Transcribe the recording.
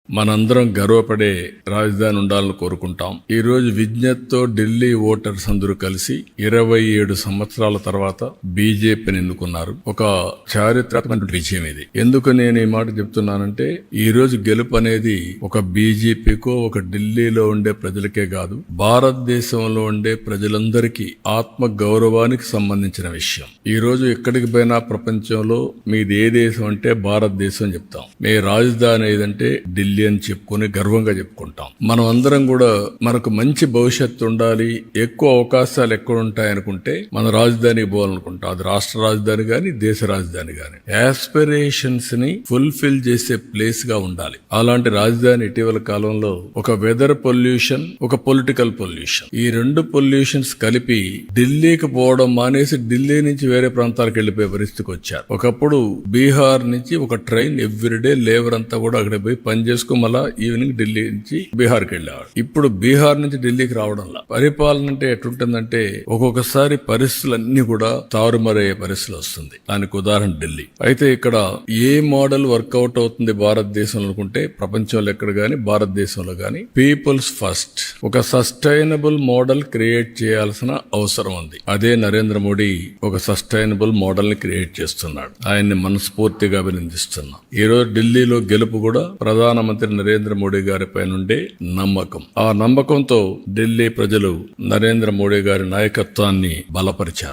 మనందరం గర్వపడే రాజధాని ఉండాలని కోరుకుంటాం. ఈ రోజు విజ్ఞతతో ఢిల్లీ ఓటర్స్ అందరూ కలిసి 27 సంవత్సరాల తర్వాత బీజేపీని ఎన్నుకున్నారు. ఒక చారిత్రాత్మక విజయం ఇది. ఎందుకు నేను ఈ మాట చెప్తున్నానంటే, ఈ రోజు గెలుపు అనేది ఒక బీజేపీకో ఒక ఢిల్లీలో ఉండే ప్రజలకే కాదు, భారతదేశంలో ఉండే ప్రజలందరికీ ఆత్మ గౌరవానికి సంబంధించిన విషయం. ఈ రోజు ఎక్కడికి పోయినా ప్రపంచంలో మీది ఏ దేశం అంటే భారతదేశం అని చెప్తాం. మీ రాజధాని ఏదంటే ఢిల్లీ అని చెప్పుకుని గర్వంగా చెప్పుకుంటాం. మనం అందరం కూడా మనకు మంచి భవిష్యత్తు ఉండాలి, ఎక్కువ అవకాశాలు ఎక్కడ ఉంటాయి అనుకుంటే మన రాజధానికి పోవాలనుకుంటాం. అది రాష్ట్ర రాజధాని గాని దేశ రాజధాని గాని యాస్పిరేషన్స్ ని ఫుల్ఫిల్ చేసే ప్లేస్ గా ఉండాలి. అలాంటి రాజధాని ఇటీవల కాలంలో ఒక వెదర్ పొల్యూషన్, ఒక పొలిటికల్ పొల్యూషన్, ఈ రెండు పొల్యూషన్స్ కలిపి ఢిల్లీకి పోవడం మానేసి ఢిల్లీ నుంచి వేరే ప్రాంతాలకు వెళ్లిపోయే పరిస్థితికి వచ్చారు. ఒకప్పుడు బీహార్ నుంచి ఒక ట్రైన్ ఎవ్రీడే లేబర్ అంతా కూడా అక్కడ పోయి పని చేసుకుని మళ్ళా ఈవినింగ్ ఢిల్లీ నుంచి బీహార్కి వెళ్ళేవాడు. ఇప్పుడు బీహార్ నుంచి ఢిల్లీకి రావడంలా పరిపాలన అంటే ఎట్లుంటుందంటే ఒక్కొక్కసారి పరిస్థితులన్నీ కూడా తారుమారయ్యే పరిస్థితులు వస్తుంది. దానికి ఉదాహరణ ఢిల్లీ. అయితే ఇక్కడ ఏ మోడల్ వర్కౌట్ అవుతుంది భారతదేశంలో అనుకుంటే, ప్రపంచంలో ఎక్కడ గాని భారతదేశంలో గాని పీపుల్స్ ఫస్ట్, ఒక సస్టైనబుల్ మోడల్ క్రియేట్ చేయాల్సిన అవసరం ఉంది. అదే నరేంద్ర మోడీ ఒక సస్టైనబుల్ మోడల్ ని క్రియేట్ చేస్తున్నాడు. ఆయన్ని మనస్ఫూర్తిగా అభినందిస్తున్నాం. ఈ రోజు ఢిల్లీలో గెలుపు కూడా ప్రధానమంత్రి నరేంద్ర మోడీ గారిపై నుండే నమ్మకం. ఆ నమ్మకంతో ఢిల్లీ ప్రజలు నరేంద్ర మోడీ గారి నాయకత్వాన్ని బలపరిచారు.